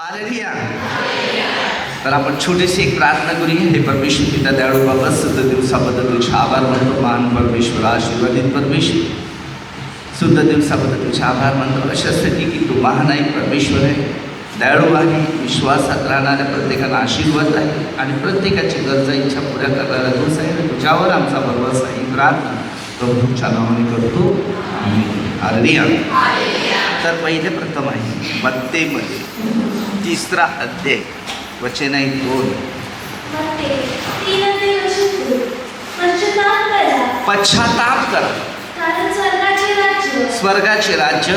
Hallelujah. तर आपण छोटीशी एक प्रार्थना करूया. हे परमेश्वर पिता दयाळू बाबा, शुद्ध दिवसाबद्दल तुझे आभार मानतो. मान परमेश्वर, आशीर्वादित परमेश्वर, शुद्ध दिवसाबद्दल तुझे आभार मानतो. अशासाठी की तू महान आहे, परमेश्वर आहे, दयाळू आहे, विश्वासात राहणाऱ्या प्रत्येकाला आशीर्वाद आहे आणि प्रत्येकाची गरजा इच्छा पुऱ्या करणारा तूच आहे. तुझ्यावर आमचा भरवसा आहे. प्रार्थना प्रभूच्या नावाने करतो. आमीन. हालेलुया. तर पहिले प्रथम आहे मत्तेमध्ये 3रा अध्याय वचन आहे 2. पश्चाताप करा, स्वर्गाचे राज्य.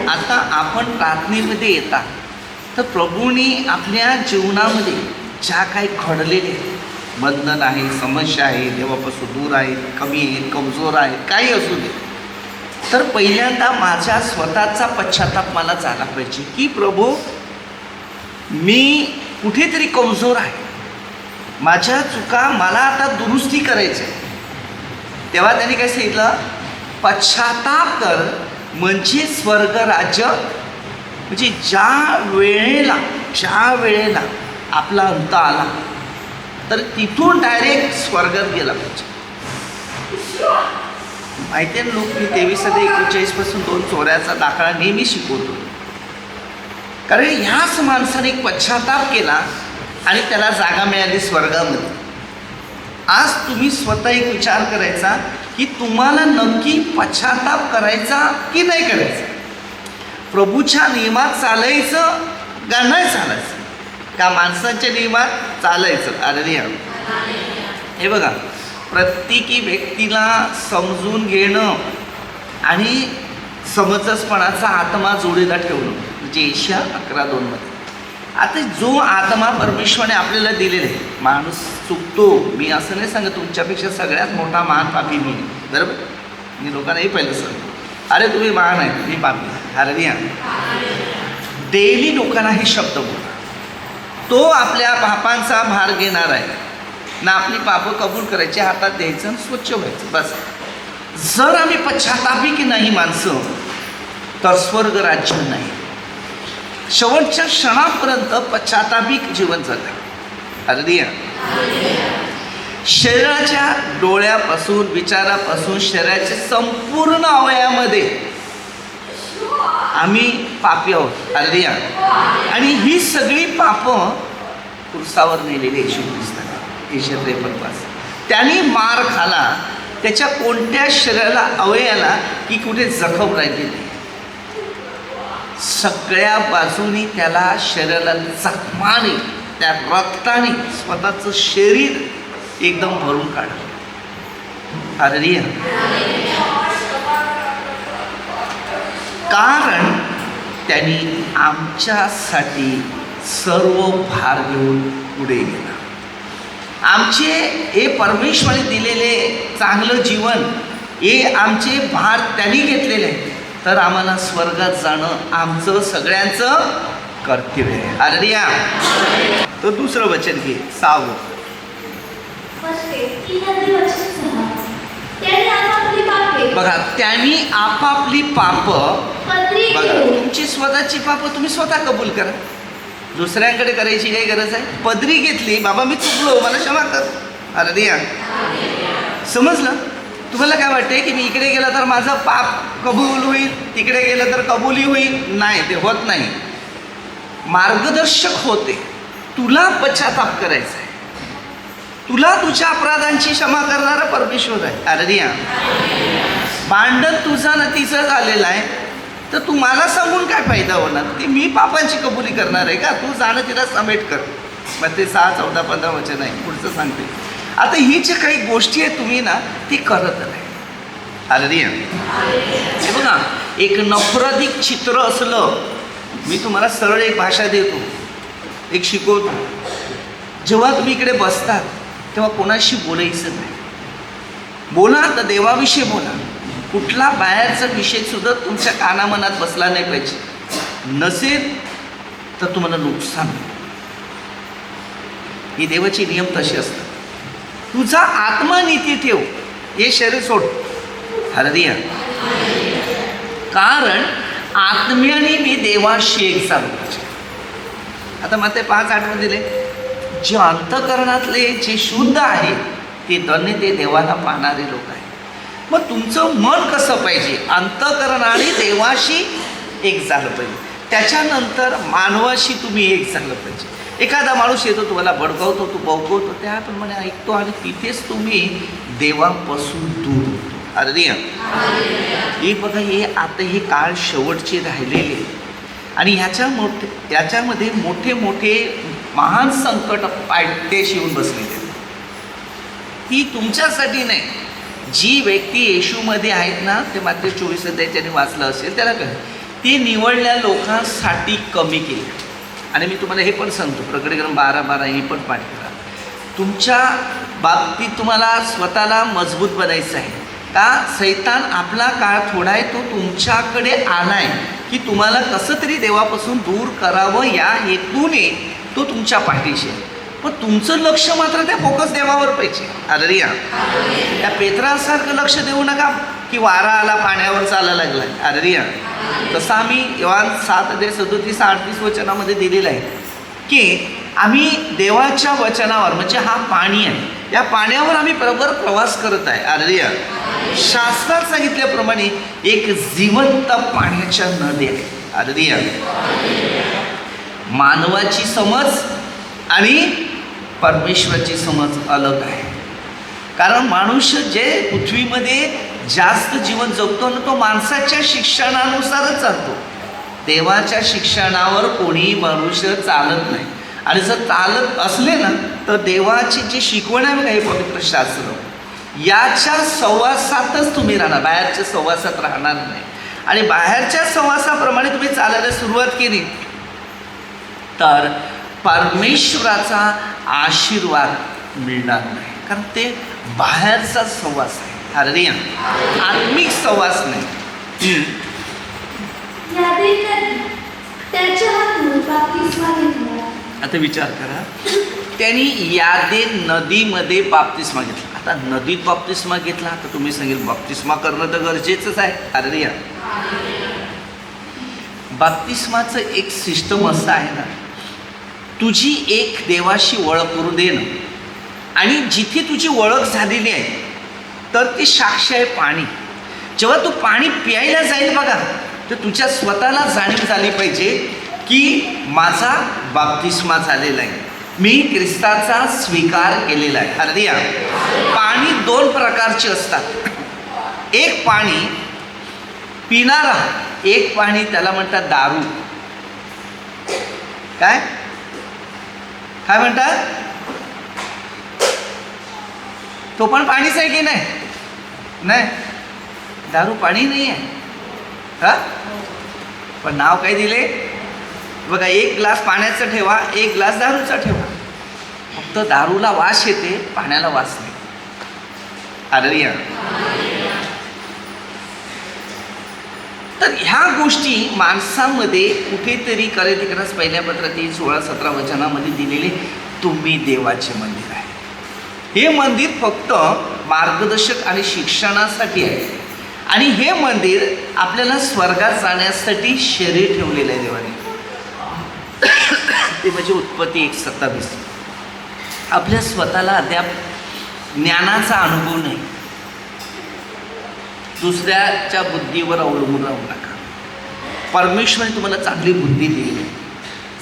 आता आपण प्रार्थनेमध्ये येता तर प्रभूंनी आपल्या जीवनामध्ये ज्या काही घडलेले बंधन आहे, समस्या आहे, देवापासून दूर आहेत, कमी आहेत, कमजोर आहेत, काही असू दे, तर पहिल्यांदा माझा स्वतःचा पश्चाताप मला झाला पाहिजे की प्रभू मी कुठेतरी कमजोर आहे, माझ्या चुका मला आता दुरुस्ती करायची आहे. तेव्हा त्यांनी काय सांगितलं, पश्चाताप कर म्हणजे स्वर्ग राज्य. म्हणजे ज्या वेळेला आपला अंत आला तर तिथून डायरेक्ट स्वर्गात गेला पाहिजे. माहिती आहे लोक, मी 23:41 2 चोऱ्याचा दाखला नेहमी शिकवतो. कारण ह्याच माणसाने पश्चाताप केला आणि त्याला जागा मिळाली स्वर्गामध्ये. आज तुम्ही स्वतः एक विचार करायचा की तुम्हाला नक्की पश्चाताप करायचा की नाही करायचा, प्रभूच्या नियमात चालायचं का नाही चालायचं, का माणसाच्या नियमात चालायचं. हालेलुया. हे बघा, प्रत्येकी व्यक्तीला समजून घेणं आणि समंजसपणाचा आत्मा जोडीला ठेवणं म्हणजे यशया 11:2. आता जो आत्मा परमेश्वराने आपल्याला दिलेला आहे, माणूस चुकतो, मी असं नाही सांगत तुमच्यापेक्षा सगळ्यात मोठा महान पापी मी, बरोबर. मी लोकांनाही पहिलं सांगतो, अरे तुम्ही महान आहे, मी पापी. हालेलुया. डेली लोकांना हे शब्द बोला. तो आपल्या पापांचा भार घेणार आहे ना, आपली पापं कबूल करायची, हातात द्यायचं आणि स्वच्छ व्हायचं, बस. जर आम्ही पश्चातापी की नाही माणसं, तर स्वर्ग राज्य नाही. शेवटच्या क्षणापर्यंत पश्चातापिक जीवन जगा. हालेलुया. शरीराच्या डोळ्यापासून, विचारापासून, शरीराच्या संपूर्ण अवयवामध्ये आम्ही पापी आहोत. हालेलुया. आणि ही सगळी पापं क्रूसावर नेलेली येशू ख्रिस्ताने. 53:5 त्यांनी मार खाला, त्याच्या कोणत्या शरीराला, अवयवाला की कुठे जखम राहिलेली, सगळ्या बाजूनी त्याला शरीराला जखमाने, त्या रक्ताने स्वतःचं शरीर एकदम भरून काढलं. हालेलुया. कारण त्यांनी आमच्यासाठी सर्व भार घेऊन पुढे गेला. आमचे हे परमेश्वराने दिलेले चांगलं जीवन, हे आमचे भार त्यांनी घेतलेले, तर आम्हाला स्वर्गात जाणं आमचं सगळ्यांचं कर्तव्य आहे. हालेलुया. तर दुसरं वचन घे, 6. बघा, त्यांनी आपापली पाप, बघा तुमची स्वतःची पाप तुम्ही स्वतः कबूल करा, दुसऱ्यांकडे करायची काही गरज आहे. पदरी घेतली, बाबा मी चुकलो, मला क्षमा कर. हालेलुया. समजलं. तुम्हाला काय वाटते की मी इकडे गेलं तर माझं पाप कबूल होईल, तिकडे गेलं तर कबूली होईल? नाही, ते होत नाही. मार्गदर्शक होते. तुला पश्चाताप करायचा आहे, तुला तुझ्या अपराधांची क्षमा करणारा परमेश्वर आहे. हालेलुया. भांडण तुझं न तिचं झालेलं आहे, तर तू मला सांगून काय फायदा होणार? ती मी पापांची कबुली करणार आहे का? तू जाणं तिला समेट कर. मग ते 6, 14, 15 वचन आहे. पुढचं सांगते. आता ही जे काही गोष्टी आहेत तुम्ही ना ती करत नाही. हालेलुया. हे बघा, एक नफरतिक चित्र असलं, मी तुम्हाला सरळ एक भाषा देतो, एक शिकवतो. जेव्हा तुम्ही इकडे बसतात तेव्हा कोणाशी बोलायचं नाही. बोला तर देवाविषयी बोला. कुठला बाहेरचा विषयसुद्धा तुमच्या कानामनात बसला नाही पाहिजे. नसेल तर तुम्हाला नुकसान. ही देवाचे नियम तसे असतात. तुझा आत्मा नीती ठेव, हे शरीर सोड. हालेलुया. कारण आत्म्याने मी देवाशी एक चालू पाहिजे. आता मग ते 5:8 दिले, जे अंतःकरणातले जे शुद्ध आहे ते धन्य ते देवाला पाहणारे लोक आहे. मग तुमचं मन कसं पाहिजे? अंतःकरण आणि देवाशी एक झालं पाहिजे. त्याच्यानंतर मानवाशी तुम्ही एक झालं पाहिजे. एखादा माणूस येतो तुम्हाला भडकावतो, तो बौकवतो, त्याप्रमाणे ऐकतो आणि तिथेच तुम्ही देवापासून दूर होतो. अरे हे बघा, हे आता हे काळ शेवटचे राहिलेले आणि याच्यामध्ये मोठे मोठे महान संकट पायथ्याशी येऊन बसलेले. ही तुमच्यासाठी नाही. जी व्यक्ती येशूमध्ये आहेत ना, ते मात्र 24 अध्यायाने वाचलं असेल त्याला काय, ती निवडल्या लोकांसाठी कमी केली. आणि मी तुम्हाला हे पण सांगतो, प्रकटीकरण 12:12 हे पण पाठ करा. तुमच्या बाबतीत तुम्हाला स्वतःला मजबूत बनायचं आहे का? सैतान आपला काळ थोडा आहे, तो तुमच्याकडे आला आहे की तुम्हाला कसं तरी देवापासून दूर करावं या हेतूने तो तुमच्या पाठीशी आहे. पण तुमचं लक्ष मात्र त्या फोकस देवावर पाहिजे. अरे त्या पेत्रासारखं लक्ष देऊ नका की वारा आला पाण्यावर चालायला लागला. अरे तसं आम्ही योहान 7:37-38 वचनामध्ये दिलेलं आहे की आम्ही देवाच्या वचनावर, म्हणजे हा पाणी आहे, या पाण्यावर आम्ही बरोबर प्रवास करत आहे. अरे शास्त्रात सांगितल्याप्रमाणे एक जिवंत पाण्याच्या नद्या आहे. अरे मानवाची समज आणि परमेश्वराची समज अलग आहे. कारण मनुष्य जे पृथ्वीमध्ये जास्त जीवन जगतो ना, तो माणसाच्या शिक्षणानुसारच चालतो. देवाच्या शिक्षणावर कोणी मनुष्य चालत नाही. आणि जर चालत असले ना, तर देवाची जी शिकवण आहे बघा, हे पवित्र शास्त्र, याच्या सहवासातच तुम्ही राहणार, बाहेरच्या सहवासात राहणार नाही. आणि बाहेरच्या सहवासाप्रमाणे तुम्ही चालायला सुरुवात केली तर परमेश्वराचा आशीर्वाद मिळणार नाही. कारण ते बाहेरचा सहवास आहे. अरे आत्मिक सहवास नाही. आता विचार करा, त्यांनी यादे नदीमध्ये बाप्तिस्मा घेतला. आता नदीत बाप्तिस्मा घेतला तर तुम्ही सांगेल बाप्तिस्मा करणं तर गरजेचंच आहे. अरे बाप्तिस्माचं एक सिस्टम असं आहे ना, तुझी एक देवाशी ओळख करू दे ना, आणि जिथे तुझी ओळख झालेली आहे तर ती साक्ष आहे पाणी. जेव्हा तू पाणी प्यायला जाईल बघा, तर तुझ्या स्वतःला जाणीव झाली पाहिजे की माझा बाप्तिस्मा झालेला आहे, मी ख्रिस्ताचा स्वीकार केलेला आहे. अरे पाणी 2 प्रकारचे असतात. एक पाणी पिणारा, एक पाणी त्याला म्हणतात दारू. काय काय म्हणतात? तो पण पाणीच आहे की नाही? नाही, दारू पाणी नाही आहे. हा, पण नाव काय दिले बघा, 1 ग्लास पाण्याचा ठेवा, 1 ग्लास दारूचा ठेवा. फक्त दारूला वास येते, पाण्याला वास नाही. अरे तर ह्या गोष्टी माणसामध्ये कुठेतरी करेतिकरस पहिल्या पत्रातील 16-17 वचनामध्ये दिलेले, तुम्ही देवाचे मंदिर आहे. हे मंदिर फक्त मार्गदर्शक आणि शिक्षणासाठी आहे. आणि हे मंदिर आपल्याला स्वर्गात जाण्यासाठी शरीर ठेवलेलं आहे देवाने. ते म्हणजे उत्पत्ती 1:27. आपल्या स्वतःला अद्याप ज्ञानाचा अनुभव नाही. दुसऱ्याच्या बुद्धीवर अवलंबून राहू नका. परमेश्वराने तुम्हाला चांगली बुद्धी दिली आहे,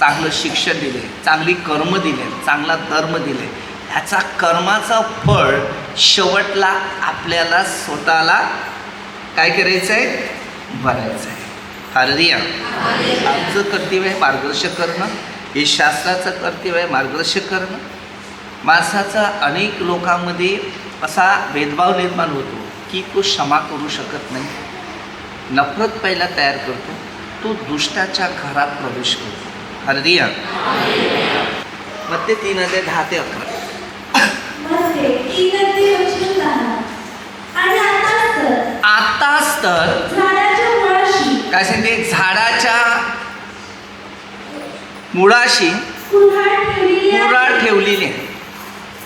चांगलं शिक्षण दिले, चांगली कर्म दिले, चांगला धर्म दिले. ह्याचा कर्माचा फळ शेवटला आपल्याला स्वतःला काय करायचं आहे? भरायचं आहे. हालेलुया. आमचं कर्तव्य आहे मार्गदर्शक करणं, हे शास्त्राचं कर्तव्य आहे मार्गदर्शक करणं. माणसाचा अनेक लोकांमध्ये असा भेदभाव निर्माण होतो की तो क्षमा करू शकत नाही, नफरत पहिला तयार करतो, तो दुष्टाच्या घरात प्रवेश करतो. हालेलुया. मत्ते 3:10-11. आताच तर काय सांगते, झाडाच्या मुळाशी कुऱ्हाड ठेवलेली आहे.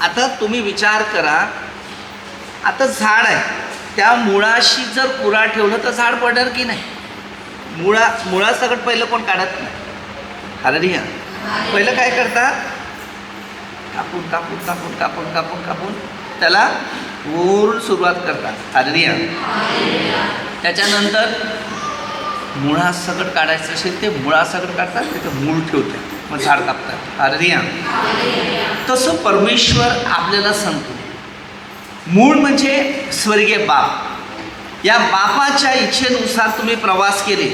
आता तुम्ही विचार करा, आता झाड आहे, त्या मुळाशी जर कुऱ्हाड ठेवलं तर झाड पडणार की नाही? मुळासकट पहिलं कोण काढत नाही. हालेलुया. पहिलं काय करतात? कापून कापून कापून कापून कापून कापून त्याला वरून सुरुवात करतात. हालेलुया. त्याच्यानंतर मुळासकट काढायचं असेल ते मुळासकट काढतात, त्याचं मूळ ठेवतात, मग झाड कापतात. हालेलुया. तसं परमेश्वर आपल्याला सांगतो. मूळ म्हणजे स्वर्गीय बाप. या बापाच्या इच्छेनुसार तुम्ही प्रवास केले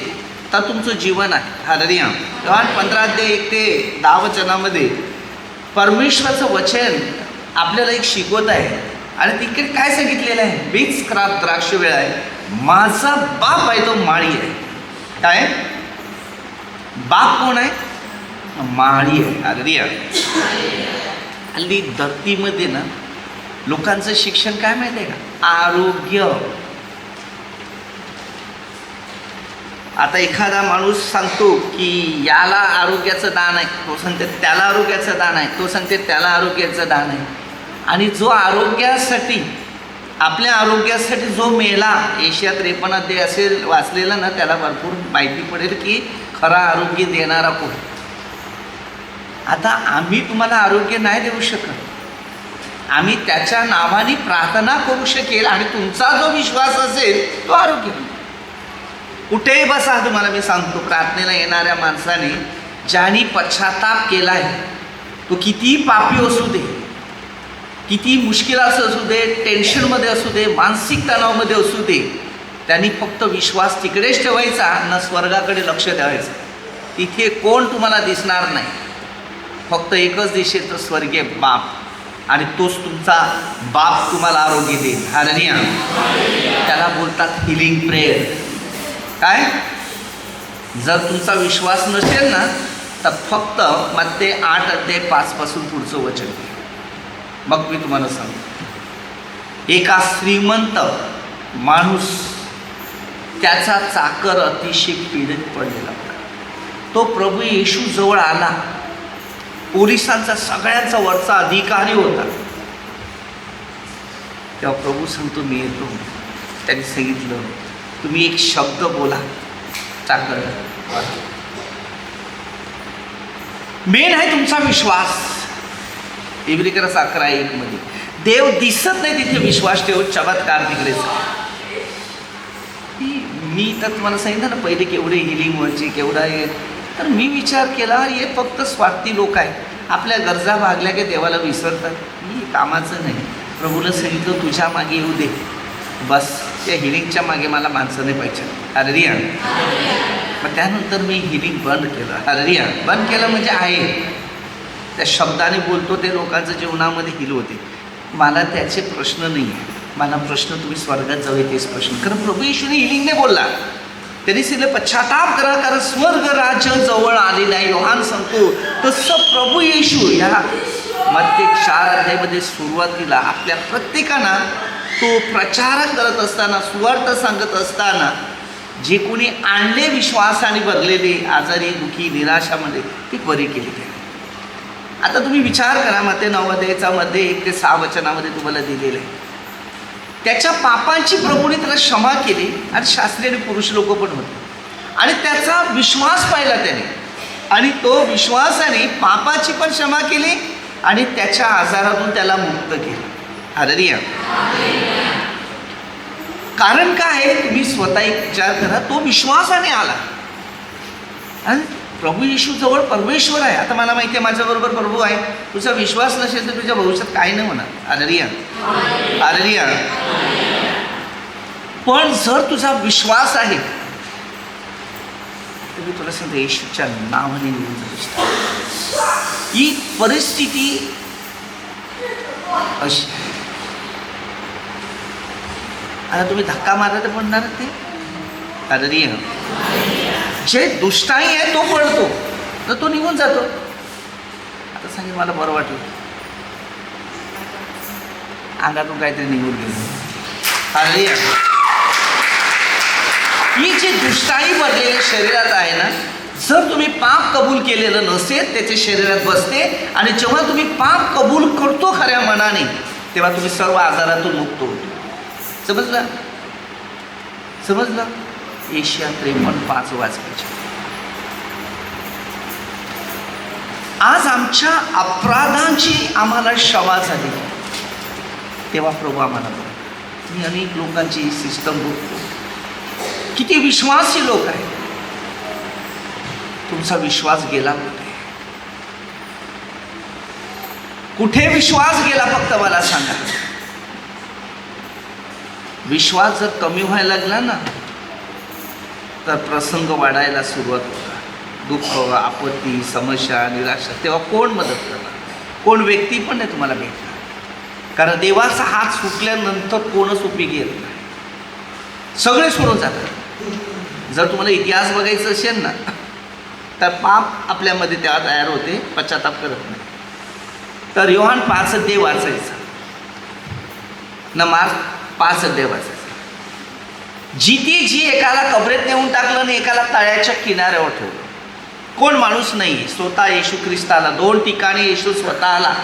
तर तुमचं जीवन आहे. हालेलुया. योहान 15:1-10 वचनामध्ये परमेश्वराचं वचन आपल्याला एक शिकवत आहे. आणि तिकडे काय सांगितलेलं आहे? बीज खराब द्राक्ष वेळ आहे, माझा बाप आहे तो माळी आहे. काय बाप कोण आहे? माळी आहे. हालेलुया. हल्ली धरतीमध्ये ना लोकांचं शिक्षण काय माहिती आहे का? आरोग्य. आता एखादा माणूस सांगतो की याला आरोग्याचं दान आहे, तो सांगते त्याला आरोग्याचं दान आहे, तो सांगते त्याला आरोग्याचं दान आहे. आणि जो आरोग्यासाठी, आपल्या आरोग्यासाठी जो मेला, एशिया 53 असेल वाचलेलं ना, त्याला भरपूर माहिती पडेल की खरा आरोग्य देणारा कोण. आता आम्ही तुम्हाला आरोग्य नाही देऊ शकत, आम्ही त्याच्या नावाने प्रार्थना करू शकेल आणि तुमचा जो विश्वास असेल तो आरोग्य. कुठेही बसा, तुम्हाला मी सांगतो, प्रार्थनेला येणाऱ्या माणसाने ज्याने पश्चाताप केला आहे, तो कितीही पापी असू दे, किती मुश्किल असू दे, टेन्शनमध्ये असू दे, मानसिक तणावामध्ये असू दे, त्यांनी फक्त विश्वास तिकडेच ठेवायचा, न स्वर्गाकडे लक्ष द्यायचं. तिथे कोण तुम्हाला दिसणार नाही, फक्त एकच दिसेल, तर स्वर्गीय बाप. आणि तोच तुमचा बाप तुम्हाला आरोग्य देईल. हालेलुया. त्याला बोलतात हिलिंग प्रेयर. काय? जर तुमचा विश्वास नसेल ना, तर फक्त मत्ते 8:5 पुढचं वचन, मग मी तुम्हाला सांगतो. एका श्रीमंत माणूस, त्याचा चाकर अतिशय पीडित पडलेला होता. तो प्रभू येशू जवळ आला. पोलिसांचा सगळ्यांचा वरचा अधिकारी होता. तेव्हा प्रभू सांगतो मी येतो. त्यांनी सांगितलं तुम्ही एक शब्द बोला, चाकर. मेन आहे तुमचा विश्वास. इब्रिकर 11:1 देव दिसत नाही तिथे विश्वास ठेवून चमत्कार तिकडेच. मी तर तुम्हाला सांगितलं ना पहिले केवढे हिलिंग व्हायचे, केवढा आहे. तर मी विचार केला, हे फक्त स्वार्थी लोक आहेत, आपल्या गरजा भागल्या की देवाला विसरतात. मी कामाचं नाही. प्रभूला सांगितलं तुझ्या मागे येऊ दे, बस. त्या हिलिंगच्या मागे मला माणसं नाही पाहिजे. हालेलुया. मग त्यानंतर मी हिलिंग बंद केलं. हालेलुया. बंद केलं म्हणजे आहे त्या शब्दाने बोलतो ते लोकांच्या जीवनामध्ये हिल होते. मला त्याचे प्रश्न नाही आहे. मला प्रश्न तुम्ही स्वर्गात जाऊ तेच प्रश्न. कारण प्रभू येशूने हिलिंग नाही बोलला. त्यांनी सांगितलं पश्चाताप करा, कारण स्वर्ग राज्य जवळ आलेलं आहे. योहान सांगतो तसं प्रभू येशू या मत्ते 4 सुरुवातीला आपल्या प्रत्येकानं तो प्रचार करत असताना, सुवार्थ सांगत असताना, जे कोणी आणले विश्वासाने भरलेले, आजारी, दुःखी, निराशामध्ये, ते बरे केले त्याने. आता तुम्ही विचार करा, मत्ते 9:1 ते 6 वचनामध्ये तुम्हाला दिलेलं आहे. त्याच्या पापांची प्रभूने त्याला क्षमा केली. आणि शास्त्री आणि पुरुष लोक पण होते, आणि त्याचा विश्वास पाहिला त्याने, आणि तो विश्वासाने पापाची पण क्षमा केली आणि त्याच्या आजारातून त्याला मुक्त केलं. हालेलुया. कारण काय आहे? तुम्ही स्वतः एक विचार करा. तो विश्वासाने आला आणि प्रभू येशू जवळ परमेश्वर आहे. आता मला माहिती आहे माझ्याबरोबर प्रभू आहे. तुझा विश्वास नसेल तर तुझ्या भविष्यात काय नाही होणार. हालेलुया. हालेलुया. पण जर तुझा विश्वास आहे तर मी तुला सांगतो येशूच्या नावाने निघून जाऊ. ही परिस्थिती अशी. आता तुम्ही धक्का मारला तर म्हणणार ते. हालेलुया. जे दुष्टाई आहे तो पळतो, तर तो निघून जातो. आता सांगेल मला बरं वाटलं, अंगातून काहीतरी निघून गेलं. हालेलुया. ही जी दुष्टाई भरलेल्या शरीरात आहे ना, जर तुम्ही पाप कबूल केलेलं नसेल त्याच्या शरीरात बसते. आणि जेव्हा तुम्ही पाप कबूल करतो खऱ्या मनाने, तेव्हा तुम्ही सर्व आजारातून मुक्त होतो. समजलं? समजलं? एशिया 53:5 वाचायचे. आज आमच्या अपराधांची आम्हाला क्षमा झाली, तेव्हा प्रभू आम्हाला बघा. मी अनेक लोकांची सिस्टम बघतो, किती विश्वासी लोक आहेत. तुमचा विश्वास गेला कुठे विश्वास गेला फक्त मला सांगा. विश्वास जर कमी व्हायला लागला ना तर प्रसंग वाढायला सुरुवात होतात. दुःख, आपत्ती, समस्या, निराशा, तेव्हा कोण मदत करणार? कोण व्यक्ती पण नाही तुम्हाला भेटणार. कारण देवाचा हात सुटल्यानंतर कोणच उपयोगी येत नाही, सगळे सोडून जातात. जर तुम्हाला इतिहास बघायचं असेल ना तर पाप आपल्यामध्ये तेव्हा तयार होते, पश्चाताप करत नाही. तर योहान 5 अध्याय वाचायचा ना, मार्क 5 अध्याय वाचायचा. जी एकाला कबरेत नेऊन टाकलं आणि एकाला तळ्याच्या किनाऱ्यावर ठेवलं. कोण माणूस नाही, स्वतः येशू ख्रिस्ताला. 2 ठिकाणी येशू स्वतः आला.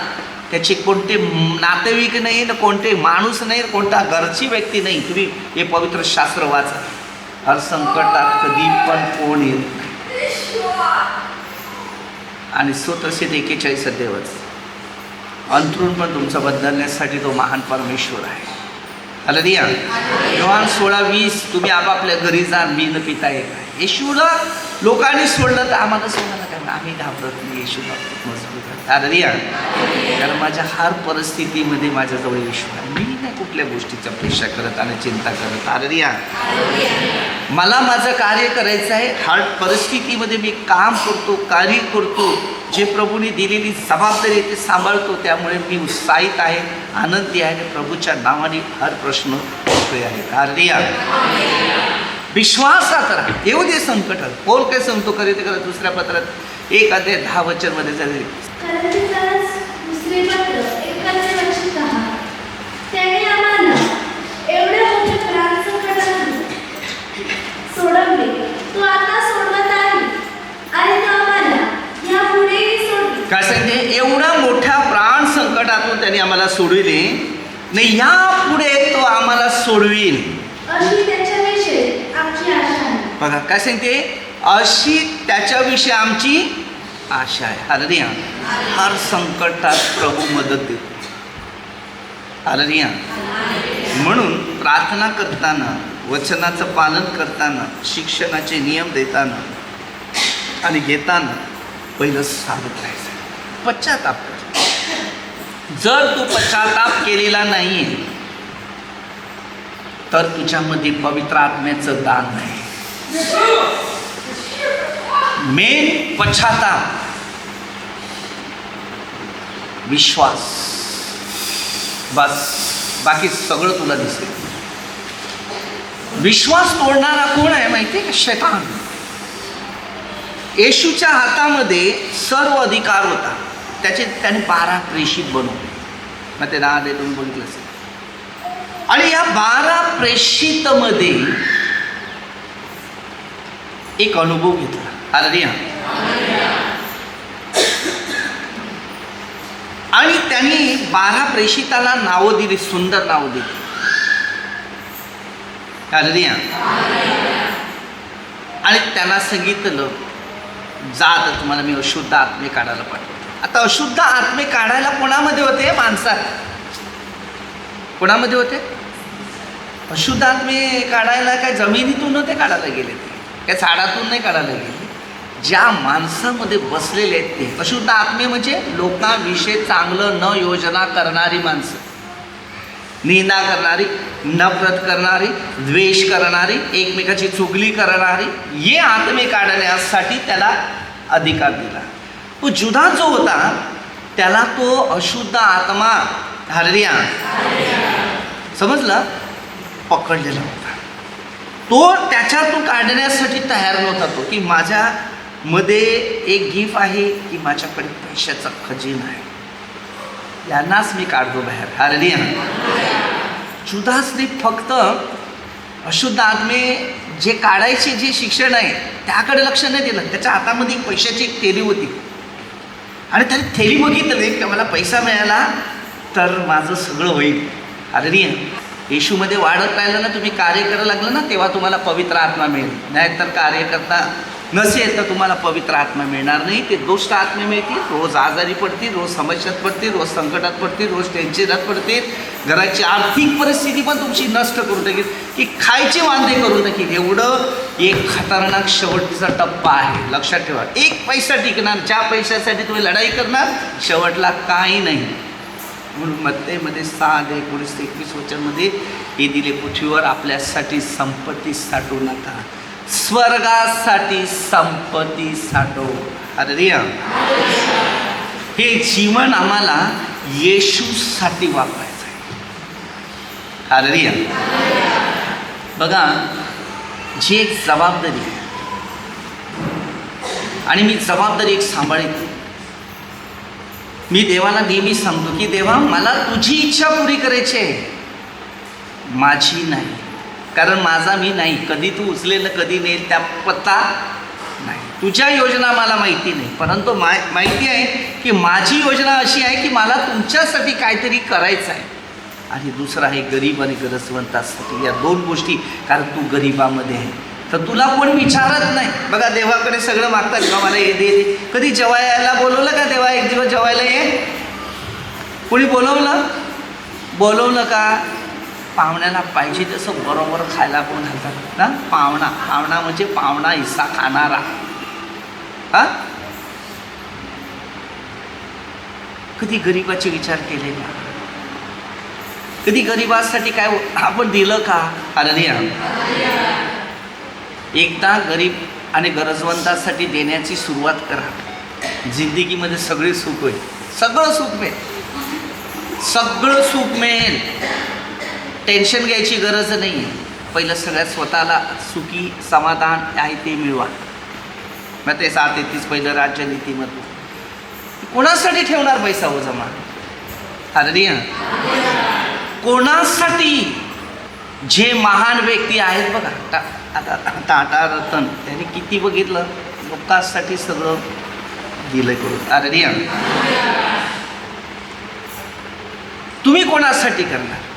त्याचे कोणते नातेवाईक नाही, ना कोणते माणूस नाही, कोणता घरची व्यक्ती नाही. तुम्ही हे पवित्र शास्त्र वाचा. हर संकटात कधी पण कोण येत नाही. आणि स्वतःचे 41 अध्याय वाचा. अंतरून पण तुमचं बदलण्यासाठी तो महान परमेश्वर आहे. हालेलुया. योहान 16:20 तुम्ही आपापल्या घरी जा, मी न पिता एक आहे. येशूला लोकांनी सोडलं तर आम्हाला सोडायला काय, आम्ही घाबरत नाही. येशू मजबूत आहे. हालेलुया. कारण माझ्या हर परिस्थितीमध्ये माझ्याजवळ येशू आहे. मी नाही कुठल्या गोष्टीची अपेक्षा करत आणि चिंता करत. हालेलुया. मला माझं कार्य करायचं आहे. हर परिस्थितीमध्ये मी काम करतो, कार्य करतो. जे प्रभूने दिलेली जबाबदारी ते सांभाळतो. त्यामुळे मी उत्साहित आहे, आनंदी आहे. प्रभूच्या नावाने हर प्रश्न मोकळे आहे. हालेलुया. विश्वासात राहा. येऊ दे संकट. पौल काय सांगतो, करे ते करा. दुसऱ्या पत्रात 1 अध्याय 10 वचनमध्ये झाले. काय सांगते, एवढ्या मोठ्या प्राण संकटातून त्यांनी आम्हाला सोडविले नाही, यापुढे तो आम्हाला सोडविल अशी त्याच्याविषयी आमची आशा आहे. बघा काय सांगते, अशी त्याच्याविषयी आमची आशा आहे. हालेलुया. हर संकटात प्रभू मदत देतो. हालेलुया. म्हणून प्रार्थना करताना, वचनाचं पालन करताना, शिक्षणाचे नियम देताना आणि घेताना पहिलं सावध राहायचं, पश्चाताप कर. जर तू पश्चाताप केलेला नाही तर तुझ्यामध्ये पवित्र आत्म्याचं दान नाही. मेन पश्चाताप, विश्वास, बस. बाकी सगळं तुला दिसेल. विश्वास तोडणारा कोण आहे माहिती आहे का? शैतान. येशूच्या हातामध्ये सर्व अधिकार होता. त्याने 12 प्रेषित बनवले. मग ते 10 दे तुम्ही बघितलं असेल. आणि या 12 प्रेषितमध्ये एक अनुभव घेतला. हालेलुया. आणि त्यांनी 12 प्रेषिताला नावं दिली, सुंदर नावं दिली. हालेलुया. आणि त्यांना सांगितलं, जा तर तुम्हाला मी अशुद्ध आत्मे काढायला पाठवतो. आता अशुद्ध आत्मे काढायला कोणामध्ये होते? माणसात. कोणामध्ये होते? अशुद्ध आत्मे काढायला काय जमिनीतून नव्हते काढायला गेले, ते काय झाडातून नाही काढायला गेले. ज्या माणसामध्ये बसलेले आहेत ते अशुद्ध आत्मे. म्हणजे लोकांविषयी चांगलं न योजना करणारी माणसं, निंदा करणारी, नफरत करणारी, द्वेष करणारी, एकमेकाची चुगली करणारी, हे आत्मे काढण्यासाठी त्याला अधिकार दिला. तो जुदा जो होता त्याला तो अशुद्ध आत्मा, हालेलुया, समजलं, पकडलेला होता. तो त्याच्यातून काढण्यासाठी तयार नव्हता. तो की माझ्यामध्ये एक गिफ्ट आहे, की माझ्याकडे पैशाचा खजिना आहे, यांनाच मी काढतो बाहेर. हालेलुया. जुदासने फक्त अशुद्ध आत्मे जे काढायचे जे शिक्षण आहे त्याकडे लक्ष नाही दिलं. त्याच्या हातामध्ये एक पैशाची एक थैली होती आणि त्याने थैली बघितली की मला पैसा मिळाला तर माझं सगळं होईल. हालेलुया. येशूमध्ये वाढत राहिलं ना, तुम्ही कार्य करायला लागलं ना, तेव्हा तुम्हाला पवित्र आत्मा मिळेल. नाहीतर कार्य करता नसेल तर तुम्हाला पवित्र आत्मा मिळणार नाही. ते दुष्ट आत्मे मिळतील, रोज आजारी पडतील, रोज समस्यात पडतील, रोज संकटात पडतील, रोज टेन्शनात पडतील, घराची आर्थिक परिस्थिती पण तुमची नष्ट करून टाकेल, की खायचे वांदे करून टाकेल. एवढं एक खतरनाक शेवटचा टप्पा आहे. लक्षात ठेवा, एक पैसा टिकणार, ज्या पैशासाठी तुम्ही लढाई करणार शेवटला काही नाही. म्हणून मत्तेमध्ये 6:19-21 वचनमध्ये हे दिले, पृथ्वीवर आपल्यासाठी संपत्ती साठवू नका, स्वर्गासाठी संपत्ती साठव. हालेलुया. हे जीवन आम्हाला येशूसाठी वापरायचं आहे. हालेलुया. बघा, जी एक जबाबदारी आहे आणि मी जबाबदारी एक सांभाळते. मी देवाला नेहमी सांगतो की देवा, मला तुझी इच्छा पुरी करायची आहे, माझी नाही. कारण माझा मी नाही, कधी तू उचलेल कधी नेल त्या पत्ता नाही. तुझ्या योजना मला माहिती नाही, परंतु माहिती आहे की माझी योजना अशी आहे की मला तुमच्यासाठी काहीतरी करायचं आहे. आणि दुसरं आहे गरीब आणि गरजवंतासाठी, या दोन गोष्टी. कारण तू गरीबामध्ये आहे तर तुला कोण विचारत नाही. बघा, देवाकडे सगळं मागतात, देवा मला हे दे. कधी जेवायला बोलवलं का, देवा एक दिवस जेवायला ये? कोणी बोलवलं का? पाहुण्याला पाहिजे तसं बरोबर खायला पण घालतात ना. पाहुणा म्हणजे पाहुणा हिस्सा खाणारा. हा, कधी गरीबाचे विचार केले का? कधी गरीबासाठी काय आपण दिलं का? हालेलुया. एकदा गरीब आणि गरजवंतासाठी देण्याची सुरुवात करा, जिंदगीमध्ये सगळे सुख होईल. सगळं सुख मिळेल. टेन्शन घ्यायची गरज नाही आहे. पहिलं सगळ्यात स्वतःला सुखी समाधान आहे ते मिळवा. मग ते 7:33 पहिलं राज्य नीतिमत्व. कोणासाठी ठेवणार पैसा हो जमा? हालेलुया. कोणासाठी? जे महान व्यक्ती आहेत बघा, आता टाटा रतन, त्यांनी किती बघितलं, लोकांसाठी सगळं दिलं करून. हालेलुया. तुम्ही कोणासाठी करणार?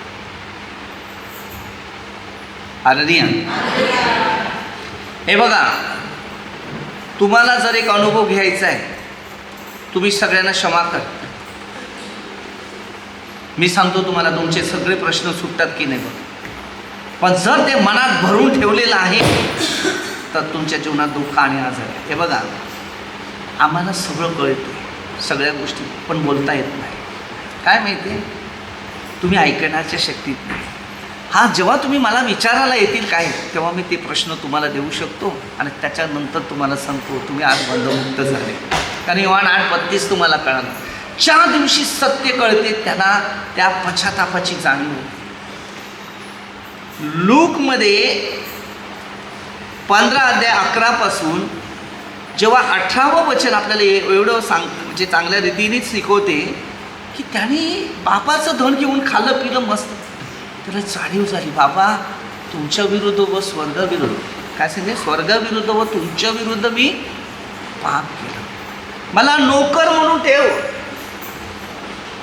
हालेलुया. हे बघा, तुम्हाला जर एक अनुभव घ्यायचा आहे, तुम्ही सगळ्यांना क्षमा कर. मी सांगतो तुम्हाला, तुमचे सगळे प्रश्न सुटतात की नाही बघ. पण जर ते मनात भरून ठेवलेलं आहे तर तुमच्या जीवनात दुःख आणि आजार आहे. हे बघा, आम्हाला सगळं कळतं, सगळ्या गोष्टी, पण बोलता येत नाही. काय माहिती आहे, तुम्ही ऐकण्याच्या शक्तीत नाही. हा, जेव्हा तुम्ही मला विचारायला येतील काय, तेव्हा मी ते प्रश्न तुम्हाला देऊ शकतो आणि त्याच्यानंतर तुम्हाला सांगतो तुम्ही आज बंधमुक्त झाले. कारण योहान 8:32 तुम्हाला कळालं, ज्या दिवशी सत्य कळते त्याला त्या पश्चातापाची जाणीव होते. लूकमध्ये 15:11 जेव्हा 18वं वचन आपल्याला एवढं म्हणजे चांगल्या रीतीनेच शिकवते की त्याने बापाचं धन घेऊन खाल्लं पिलं मस्त. त्याला जाणीव झाली, बाबा तुमच्या विरुद्ध व स्वर्गाविरुद्ध, काय सांगते, स्वर्गाविरुद्ध व तुमच्या विरुद्ध मी पाप केलं, मला नोकर म्हणून ठेव.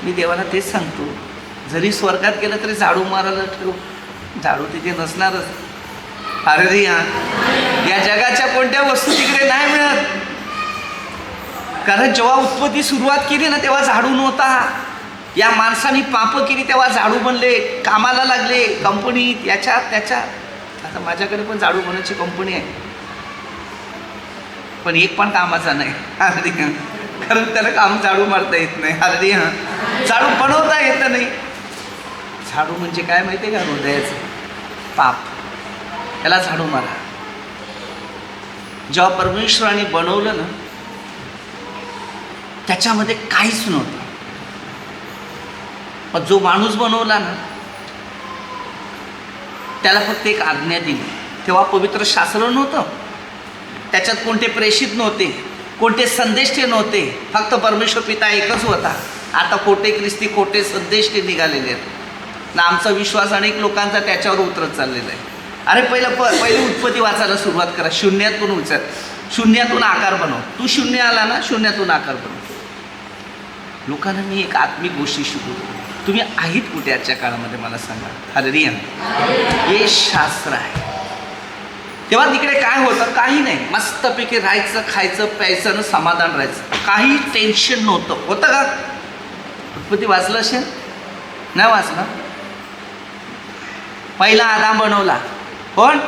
मी देवाला तेच सांगतो, जरी स्वर्गात गेलं तरी झाडू मारायला ठेव, झाडू तिथे नसणारच. हालेलुया. या जगाच्या कोणत्या वस्तू तिकडे नाही मिळत. कारण जेव्हा उत्पत्ती सुरुवात केली ना तेव्हा झाडू नव्हता. या माणसाने पापं केली तेव्हा झाडू बनले, कामाला लागले कंपनीत, याच्यात त्याच्यात. आता माझ्याकडे पण झाडू बनवायची कंपनी आहे, पण एक पण कामाचा नाही. हालेलुया. कारण त्याला काम झाडू मारता येत नाही. हालेलुया. झाडू बनवता येत नाही. झाडू म्हणजे काय माहिती आहे का? हृदयाचं पाप, त्याला झाडू मारा. जेव्हा परमेश्वराने बनवलं ना त्याच्यामध्ये काहीच नव्हतं, पण जो माणूस बनवला ना त्याला फक्त एक आज्ञा दिली. तेव्हा पवित्र शास्त्र नव्हतं, त्याच्यात कोणते प्रेषित नव्हते, कोणते संदेश ते नव्हते, फक्त परमेश्वर पिता एकच होता. आता खोटे ख्रिस्ती, खोटे संदेश ते निघालेले आहेत ना. आमचा विश्वास अनेक लोकांचा त्याच्यावर उतरत चाललेला आहे. अरे पहिली उत्पत्ती वाचायला सुरुवात करा, शून्यातून उचल, शून्यातून आकार बनव. तू शून्य आला ना, शून्यातून आकार बनव. लोकांना मी एक आत्मिक गोष्टी शिकवतो. तुम्ही आहेत कुठे आजच्या काळामध्ये मला सांगा. हालेलुया. हे शास्त्र आहे. तेव्हा तिकडे काय होतं, काही नाही, मस्तपैकी राहायचं, खायचं, प्यायचं आणि समाधान राहायचं, काही टेन्शन नव्हतं. होतं का? उत्पत्ती वाचलं असेल? नाही वाचलं? पहिला आदाम बनवला कोण?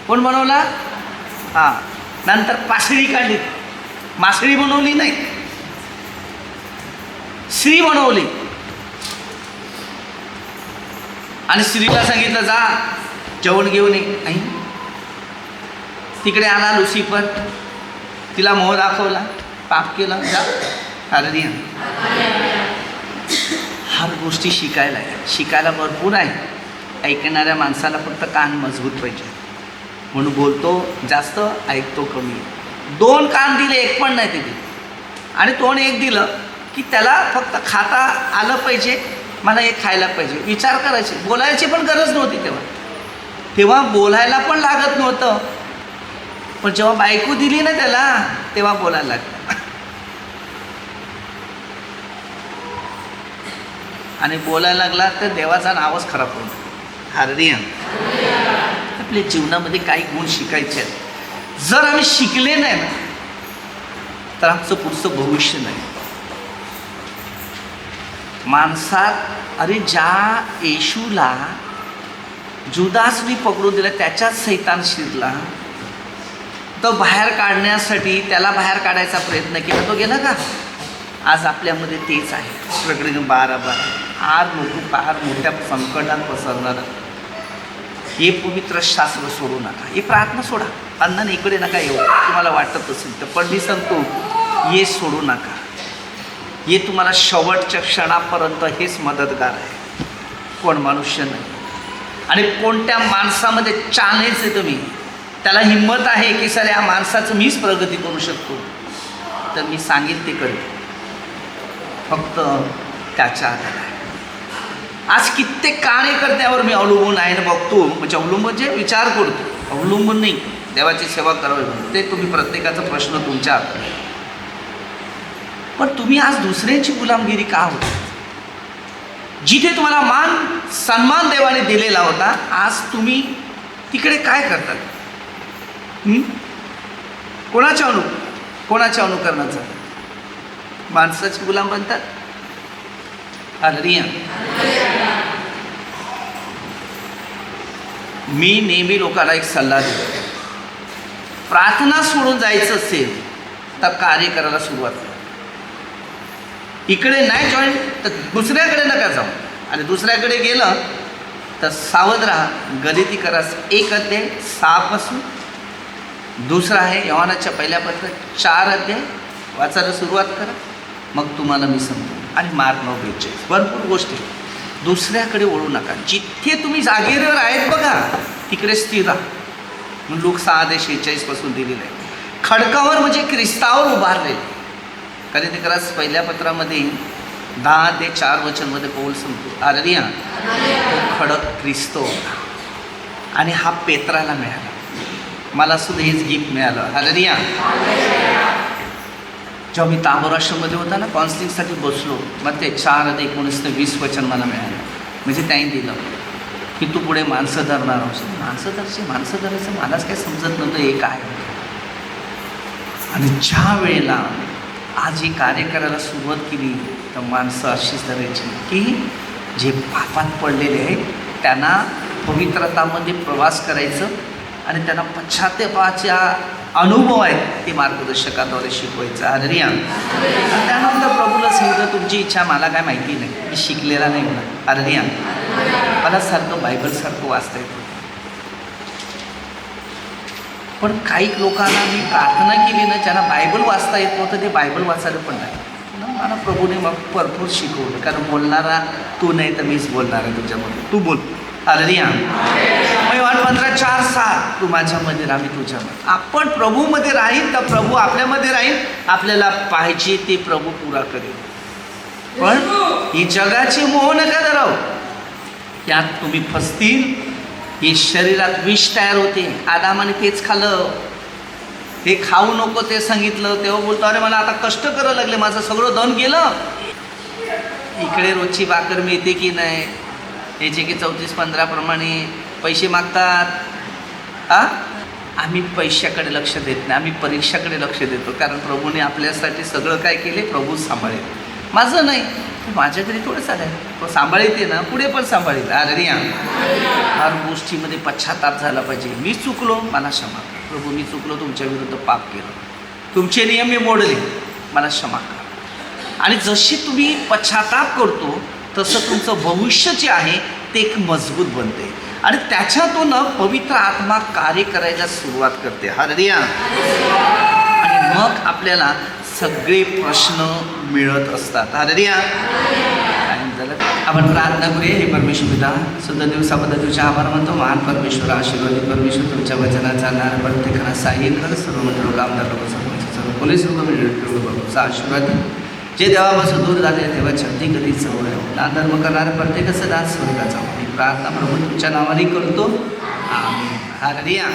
कोण बनवला? हां. नंतर पासळी काढली, मासळी बनवली नाही, स्त्री बनवली. आणि स्त्रीला सांगितलं जा जेवण घेऊन ये. नाही, तिकडे आला लुसिफर, तिला मोह दाखवला, पाप केला, जा. अरे हर गोष्टी शिकायला भरपूर आहे. ऐकणाऱ्या माणसाला फक्त कान मजबूत पाहिजे. म्हणून बोलतो जास्त, ऐकतो कमी. 2 कान दिले, 1 पण नाही दिले. आणि तोंड 1 दिलं की त्याला फक्त खाता आलं पाहिजे, मला एक खायला पाहिजे. विचार करायचे, बोलायची पण गरज नव्हती तेव्हा बोलायला पण लागत नव्हतं. पण जेव्हा बायको दिली ना त्याला, तेव्हा बोलायला लागलं. आणि बोलायला लागला तर देवाचा नावच खराब होतो. हालेलुया. आपल्या जीवनामध्ये काही गुण शिकायचे आहेत. जर आम्ही शिकले नाही ना, तर आमचं पुढचं भविष्य नाही. माणसात अरे ज्या येशूला जुदासनी पकडून दिला, त्याच्यात सैतान शिरला, तो बाहेर काढण्यासाठी त्याला बाहेर काढायचा प्रयत्न केला, तो गेला का? आज आपल्यामध्ये तेच आहे. प्रकरण 12:12. आज लोक फार मोठ्या संकटात पसरणार. हे पवित्र शास्त्र सोडू नका, हे प्रार्थना सोडा, अन्नाने इकडे नका येऊ. तुम्हाला वाटत असेल तर, पण मी सांगतो हे सोडू नका. हे तुम्हाला शेवटच्या क्षणापर्यंत हेच मदतगार आहे, कोण मनुष्य नाही. आणि कोणत्या माणसामध्ये चॅलेंज आहे, तुम्ही त्याला हिंमत आहे की सर या माणसाचं मीच प्रगती करू शकतो, तर मी सांगेन ते करेल, फक्त त्याच्या हातात आहे. आज कित्येक कार्यकर्त्यावर मी अवलंबून आहे ना, बघतो. म्हणजे अवलंबून जे विचार करतो, अवलंबून नाही, देवाची सेवा करावी म्हणून. ते तुम्ही प्रत्येकाचा प्रश्न तुमच्या हातात आहे. पण तुम्ही आज दुसऱ्यांची गुलामगिरी का होता? जिथे तुम्हाला मान सन्मान देवाने दिलेला होता, आज तुम्ही तिकडे काय करतात? कोणाच्या अनुकरणाचं? माणसाचे गुलाम बनतात. हालेलुया. मी नेहमी लोकांना एक सल्ला देतो, प्रार्थना सोडून जायचं असेल तर कार्य करायला सुरुवात करा. इकडे नाही जॉईन तर दुसऱ्याकडे नका जाऊ. आणि दुसऱ्याकडे गेलं तर सावध राहा. गलिती करा 1:6 पासून. दुसरा आहे योहानाच्या पहिल्या पत्रात 4 वाचायला सुरुवात करा, मग तुम्हाला मी सांगतो. आणि मार्क 9:42. भरपूर गोष्टी. दुसऱ्याकडे वळू नका. जिथे तुम्ही जागेवर आहेत बघा, तिकडे स्थिर राहा. म्हणून लोक 6:46 पासून दिलेलं आहे. खडकावर म्हणजे ख्रिस्तावर उभारले. कारण ते खरंच पहिल्या पत्रामध्ये 10-4 पौल सांगतो. हालेलुया. तो खडक ख्रिस्त होता. आणि हा पेत्राला मिळाला. मला सुद्धा हेच गिफ्ट मिळालं. हालेलुया. जेव्हा मी ताबोर आश्रममध्ये होता ना, काउन्सिलिंगसाठी बसलो, मग ते 4:19-20 मला मिळालं. म्हणजे त्यांनी दिलं की तू पुढे माणसं धरणार आहोत. माणसं धरायचं मलाच काही समजत नव्हतं हे काय. आणि ज्या वेळेला आज हे कार्य करायला सुरुवात केली, तर माणसं अशीच धरायची की जे पापात पडलेले आहेत त्यांना पवित्रतामध्ये प्रवास करायचं आणि त्यांना पश्चात्तापाच्या अनुभव आहेत ते मार्गदर्शकाद्वारे शिकवायचं. हालेलुया. त्यानंतर प्रभूला सांगितलं तुमची इच्छा मला काय माहिती नाही, मी शिकलेला नाही म्हणा. हालेलुया. मला सारखं बायबलसारखं वाचता येतं. पण काही लोकांना मी प्रार्थना केली ना, ज्यांना बायबल वाचता येत नव्हतं ते बायबल वाचायला पण नाही. मला प्रभूने मग भरपूर शिकवलं. कारण बोलणारा तू नाही तर मीच बोलणार आहे तुझ्यामध्ये. तू बोल. हालेलुया. योहान 15:4-7 तू माझ्यामध्ये राहा, मी तुझ्यामध्ये. आपण प्रभूमध्ये राहील तर प्रभू आपल्यामध्ये राहील. आपल्याला पाहिजे ते प्रभू पुरा करेल. पण ही जगाची मोह नका धराव, त्यात तुम्ही फसतील. हे शरीरात विष तयार होते. आदामाने तेच खाल्लं. हे खाऊ नको ते सांगितलं, तेव्हा बोलतो अरे मला आता कष्ट करावं लागले, माझं सगळं धन गेलं. इकडे रोजची भाकर मिळते की नाही याचे की 34-15 प्रमाणे पैसे मागतात. आम्ही पैशाकडे लक्ष देत नाही, आम्ही परीक्षाकडे लक्ष देतो. कारण प्रभूने आपल्यासाठी सगळं काय केले, प्रभू सांभाळेल. माझं नाही, माझ्या तरी थोडं चालेल, तो सांभाळते ना, पुढे पण सांभाळेल. अरे हर गोष्टीमध्ये पश्चाताप झाला पाहिजे. मी चुकलो, मला क्षमा करा. प्रभू मी चुकलो, तुमच्या विरुद्ध पाप केलं, तुमचे नियम मी मोडले, मला क्षमा करा. आणि जशी तुम्ही पश्चाताप करतो तसं तुमचं भविष्य जे आहे ते एक मजबूत बनते आणि त्याच्यातून पवित्र आत्मा कार्य करायला सुरुवात करते. हालेलुया. आणि मग आपल्याला सगळे प्रश्न मिळत असतात. हालेलुया. आपण प्रार्थना करूया. हे परमेश्वर पिता, सुद्धा दिवसाबद्दल तुझ्या आभार मानतो. महान परमेश्वर, आशीर्वादित परमेश्वर, तुमच्या वचनाचा नार प्रत्येकाला सहाय्य कर. सर्व मंत्र कामदार लोक, सरपंच, सर्व पोलीस लोक मिळून आशीर्वाद जे देवापासून दूर झाले देवाच्या अगदी कधी जवळ आहे. ना धर्म करणारे प्रत्येकाचं दास स्वर्गाचा. मी प्रार्थना प्रभू तुमच्या नावाने करतो. आमेन. हालेलुया.